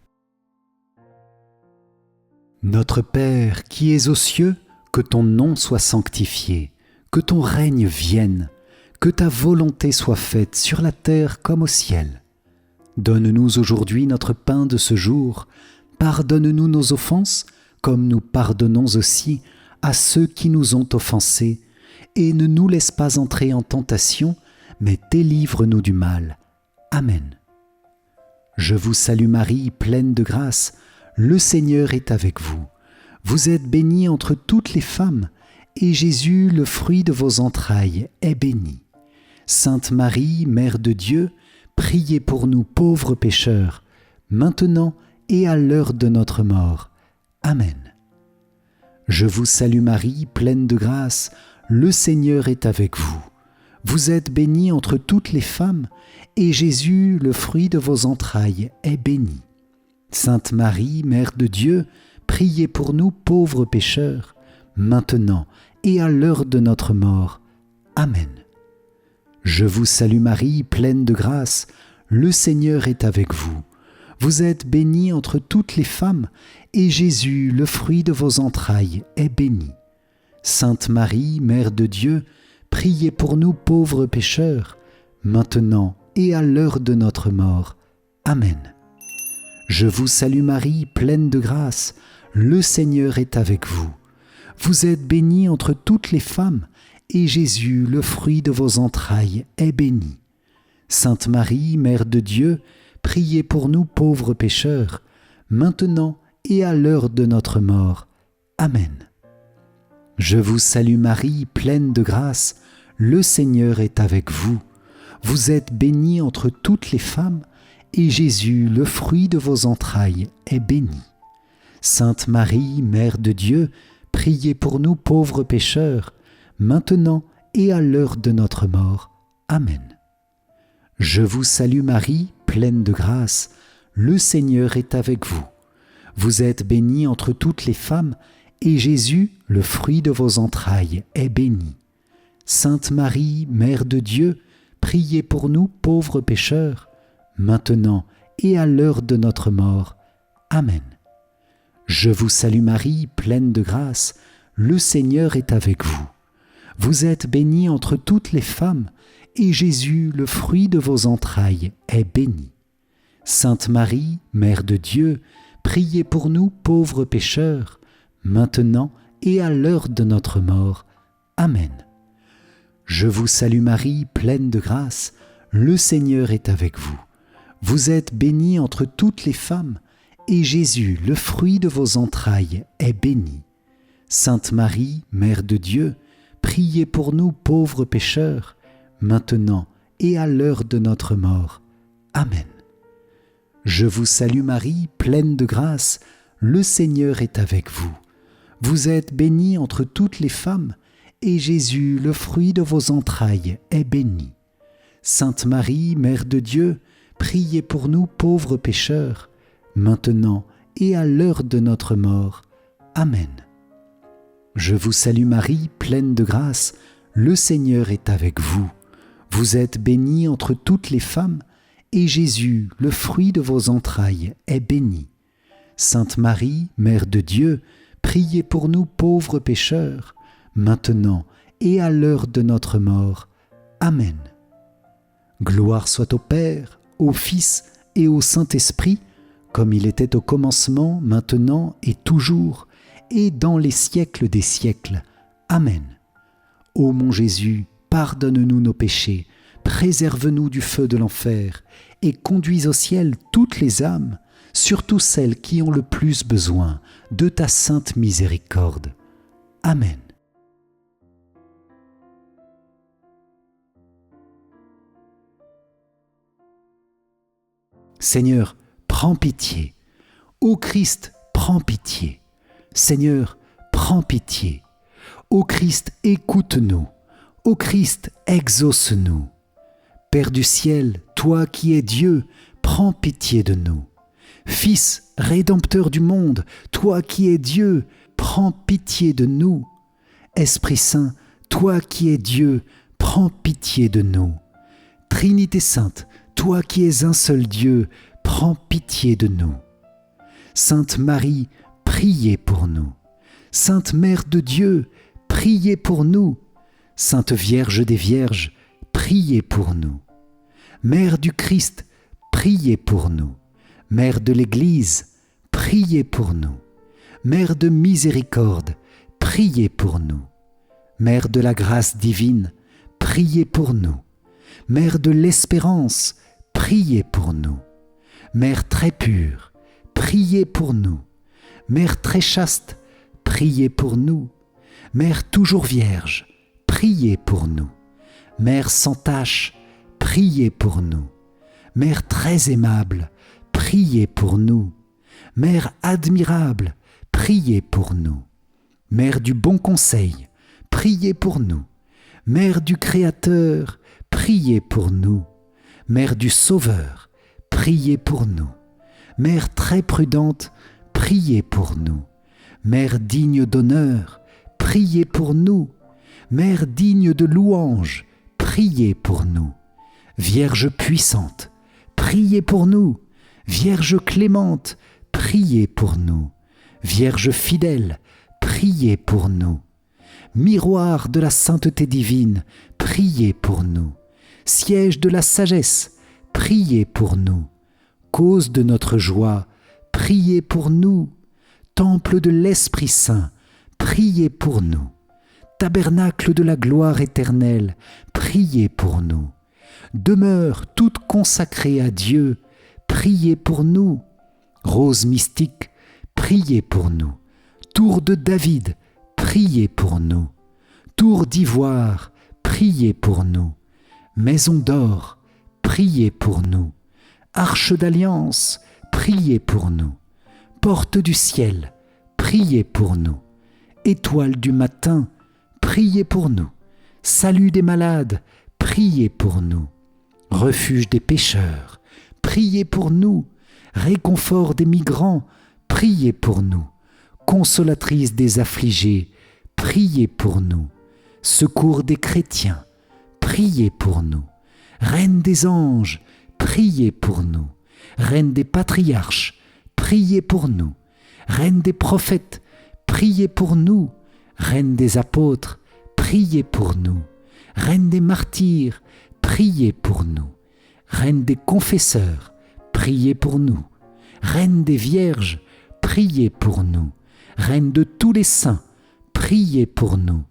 Notre Père qui es aux cieux, que ton nom soit sanctifié, que ton règne vienne, que ta volonté soit faite sur la terre comme au ciel. Donne-nous aujourd'hui notre pain de ce jour. Pardonne-nous nos offenses, comme nous pardonnons aussi à ceux qui nous ont offensés. et ne nous laisse pas entrer en tentation, mais délivre-nous du mal. Amen. Je vous salue Marie, pleine de grâce, le Seigneur est avec vous. Vous êtes bénie entre toutes les femmes, et Jésus, le fruit de vos entrailles, est béni. Sainte Marie, Mère de Dieu, priez pour nous pauvres pécheurs, maintenant et à l'heure de notre mort. Amen. Je vous salue Marie, pleine de grâce, le Seigneur est avec vous. Vous êtes bénie entre toutes les femmes, et Jésus, le fruit de vos entrailles, est béni. Sainte Marie, Mère de Dieu, priez pour nous pauvres pécheurs, maintenant et à l'heure de notre mort. Amen. Je vous salue Marie, pleine de grâce, le Seigneur est avec vous. Vous êtes bénie entre toutes les femmes, et Jésus, le fruit de vos entrailles, est béni. Sainte Marie, Mère de Dieu, priez pour nous pauvres pécheurs, maintenant et à l'heure de notre mort. Amen. Je vous salue Marie, pleine de grâce, le Seigneur est avec vous. Vous êtes bénie entre toutes les femmes, et Jésus, le fruit de vos entrailles, est béni. Sainte Marie, Mère de Dieu, priez pour nous pauvres pécheurs, maintenant et à l'heure de notre mort. Amen. Je vous salue Marie, pleine de grâce, le Seigneur est avec vous. Vous êtes bénie entre toutes les femmes, et Jésus, le fruit de vos entrailles, est béni. Sainte Marie, Mère de Dieu, priez pour nous pauvres pécheurs, maintenant et à l'heure de notre mort. Amen. Je vous salue Marie, pleine de grâce, le Seigneur est avec vous. Vous êtes bénie entre toutes les femmes, et Jésus, le fruit de vos entrailles, est béni. Sainte Marie, Mère de Dieu, priez pour nous pauvres pécheurs, maintenant et à l'heure de notre mort. Amen. Je vous salue Marie, pleine de grâce, le Seigneur est avec vous. Vous êtes bénie entre toutes les femmes, et Jésus, le fruit de vos entrailles, est béni. Sainte Marie, Mère de Dieu, priez pour nous pauvres pécheurs, maintenant et à l'heure de notre mort. Amen. Je vous salue Marie, pleine de grâce, le Seigneur est avec vous. Vous êtes bénie entre toutes les femmes, et Jésus, le fruit de vos entrailles, est béni. Sainte Marie, Mère de Dieu, priez pour nous pauvres pécheurs, maintenant et à l'heure de notre mort. Amen. Je vous salue Marie, pleine de grâce, le Seigneur est avec vous. Vous êtes bénie entre toutes les femmes, et Jésus, le fruit de vos entrailles, est béni. Sainte Marie, Mère de Dieu, priez pour nous pauvres pécheurs, maintenant et à l'heure de notre mort. Amen. Je vous salue Marie, pleine de grâce, le Seigneur est avec vous. Vous êtes bénie entre toutes les femmes, et Jésus, le fruit de vos entrailles, est béni. Sainte Marie, Mère de Dieu, priez pour nous pauvres pécheurs, maintenant et à l'heure de notre mort. Amen. Gloire soit au Père, au Fils et au Saint-Esprit, comme il était au commencement, maintenant et toujours, et dans les siècles des siècles. Amen. Ô mon Jésus, pardonne-nous nos péchés, préserve-nous du feu de l'enfer, et conduis au ciel toutes les âmes, surtout celles qui ont le plus besoin de ta sainte miséricorde. Amen. Seigneur, prends pitié. Ô Christ, prends pitié. Seigneur, prends pitié. Ô Christ, écoute-nous. Ô Christ, exauce-nous. Père du ciel, toi qui es Dieu, prends pitié de nous. Fils, Rédempteur du monde, toi qui es Dieu, prends pitié de nous. Esprit Saint, toi qui es Dieu, prends pitié de nous. Trinité Sainte, toi qui es un seul Dieu, prends pitié de nous. Sainte Marie, priez pour nous. Sainte Mère de Dieu, priez pour nous. Sainte Vierge des Vierges, priez pour nous. Mère du Christ, priez pour nous. Mère de l'Église, priez pour nous. Mère de miséricorde, priez pour nous. Mère de la grâce divine, priez pour nous. Mère de l'espérance, priez pour nous. Mère très pure, priez pour nous. Mère très chaste, priez pour nous. Mère toujours vierge, priez pour nous. Mère sans tache, priez pour nous. Mère très aimable, priez pour nous. Mère admirable, priez pour nous. Mère du bon conseil, priez pour nous. Mère du Créateur, priez pour nous. Mère du Sauveur, priez pour nous. Mère très prudente, priez pour nous. Mère digne d'honneur, priez pour nous. Mère digne de louange, priez pour nous. Vierge puissante, priez pour nous. Vierge clémente, priez pour nous. Vierge fidèle, priez pour nous. Miroir de la sainteté divine, priez pour nous. Siège de la sagesse, priez pour nous. Cause de notre joie, priez pour nous. Temple de l'Esprit Saint, priez pour nous. Tabernacle de la gloire éternelle, priez pour nous. Demeure toute consacrée à Dieu, priez pour nous. Rose mystique, priez pour nous. Tour de David, priez pour nous. Tour d'ivoire, priez pour nous. Maison d'or, priez pour nous. Arche d'alliance, priez pour nous. Porte du ciel, priez pour nous. Étoile du matin, priez pour nous. Salut des malades, priez pour nous. Refuge des pécheurs, priez pour nous. Réconfort des migrants, priez pour nous. Consolatrice des affligés, priez pour nous. Secours des chrétiens, priez pour nous. Reine des anges, priez pour nous. Reine des patriarches, priez pour nous. Reine des prophètes, priez pour nous. Reine des apôtres, priez pour nous. Reine des martyrs, priez pour nous. Reine des confesseurs, priez pour nous. Reine des vierges, priez pour nous. Reine de tous les saints, priez pour nous.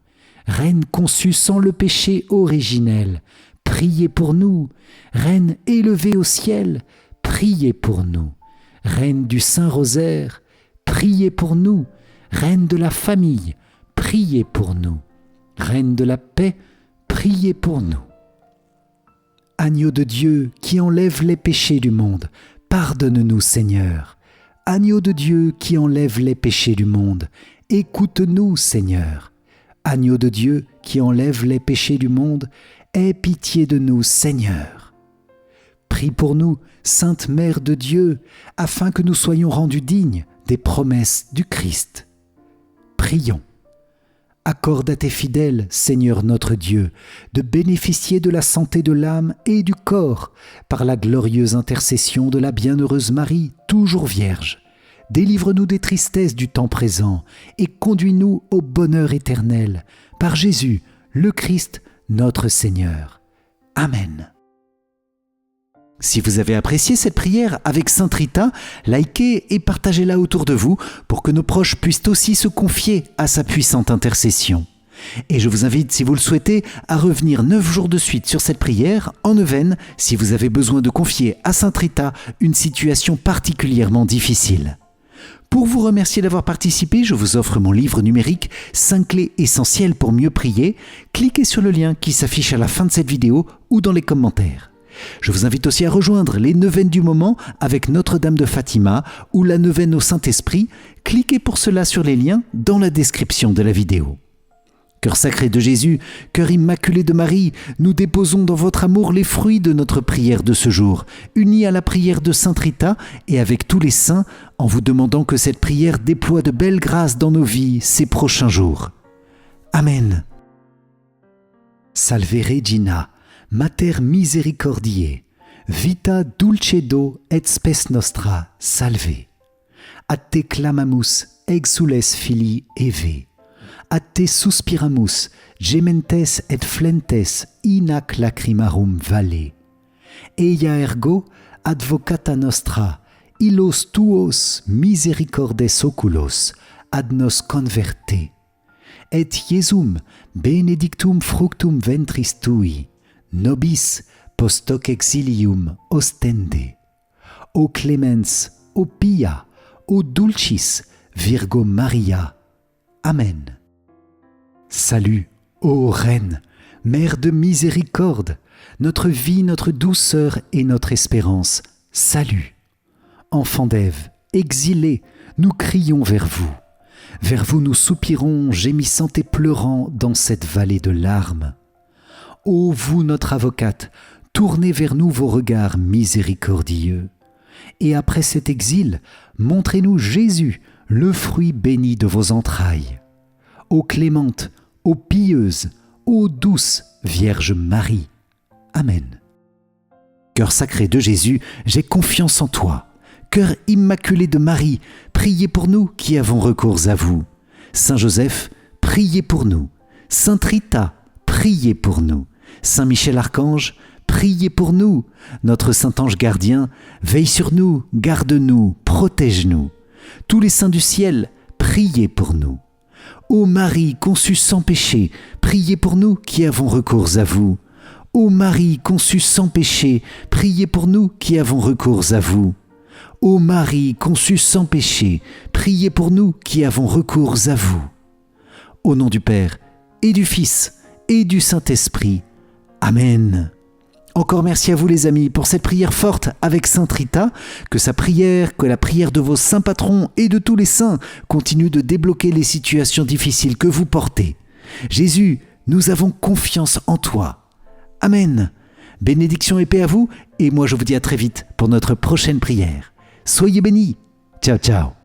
Reine conçue sans le péché originel, priez pour nous. Reine élevée au ciel, priez pour nous. Reine du Saint-Rosaire, priez pour nous. Reine de la famille, priez pour nous. Reine de la paix, priez pour nous. Agneau de Dieu qui enlève les péchés du monde, pardonne-nous Seigneur. Agneau de Dieu qui enlève les péchés du monde, écoute-nous Seigneur. Agneau de Dieu qui enlève les péchés du monde, aie pitié de nous Seigneur. Prie pour nous, Sainte Mère de Dieu, afin que nous soyons rendus dignes des promesses du Christ. Prions. Accorde à tes fidèles, Seigneur notre Dieu, de bénéficier de la santé de l'âme et du corps par la glorieuse intercession de la bienheureuse Marie, toujours Vierge. Délivre-nous des tristesses du temps présent et conduis-nous au bonheur éternel, par Jésus, le Christ, notre Seigneur. Amen. Si vous avez apprécié cette prière avec Sainte Rita, likez et partagez-la autour de vous pour que nos proches puissent aussi se confier à sa puissante intercession. Et je vous invite, si vous le souhaitez, à revenir 9 jours de suite sur cette prière en neuvaine si vous avez besoin de confier à Sainte Rita une situation particulièrement difficile. Pour vous remercier d'avoir participé, je vous offre mon livre numérique 5 clés essentielles pour mieux prier. Cliquez sur le lien qui s'affiche à la fin de cette vidéo ou dans les commentaires. Je vous invite aussi à rejoindre les neuvaines du moment avec Notre-Dame de Fatima ou la neuvaine au Saint-Esprit. Cliquez pour cela sur les liens dans la description de la vidéo. Cœur sacré de Jésus, cœur immaculé de Marie, nous déposons dans votre amour les fruits de notre prière de ce jour, unis à la prière de Sainte Rita et avec tous les saints, en vous demandant que cette prière déploie de belles grâces dans nos vies ces prochains jours. Amen. Salve Regina, Mater misericordiae, vita dulcedo et spes nostra, salve. A te clamamus, exules filii Eve. A te suspiramus, gementes et flentes in ac lacrimarum valle. Eia ergo, advocata nostra, illos tuos misericordes oculos, ad nos converte. et Iesum benedictum fructum ventris tui, nobis post hoc exilium ostende. O clemens, o pia, o dulcis, Virgo Maria. Amen. Salut, ô Reine, Mère de miséricorde, notre vie, notre douceur et notre espérance. Salut. Enfants d'Ève, exilés, nous crions vers vous. Vers vous nous soupirons, gémissant et pleurant dans cette vallée de larmes. Ô vous, notre avocate, tournez vers nous vos regards miséricordieux. Et après cet exil, montrez-nous Jésus, le fruit béni de vos entrailles. Ô clémente, ô pieuse, ô douce Vierge Marie. Amen. Cœur sacré de Jésus, j'ai confiance en toi. Cœur immaculé de Marie, priez pour nous qui avons recours à vous. Saint Joseph, priez pour nous. Sainte Rita, priez pour nous. Saint Michel Archange, priez pour nous. Notre Saint Ange gardien, veille sur nous, garde-nous, protège-nous. Tous les saints du ciel, priez pour nous. Ô Marie conçue sans péché, priez pour nous qui avons recours à vous. Ô Marie conçue sans péché, priez pour nous qui avons recours à vous. Ô Marie conçue sans péché, priez pour nous qui avons recours à vous. Au nom du Père, et du Fils, et du Saint-Esprit. Amen. Encore merci à vous les amis pour cette prière forte avec Sainte Rita, que sa prière, que la prière de vos saints patrons et de tous les saints continue de débloquer les situations difficiles que vous portez. Jésus, nous avons confiance en toi. Amen. Bénédiction et paix à vous, et moi je vous dis à très vite pour notre prochaine prière. Soyez bénis. Ciao, ciao.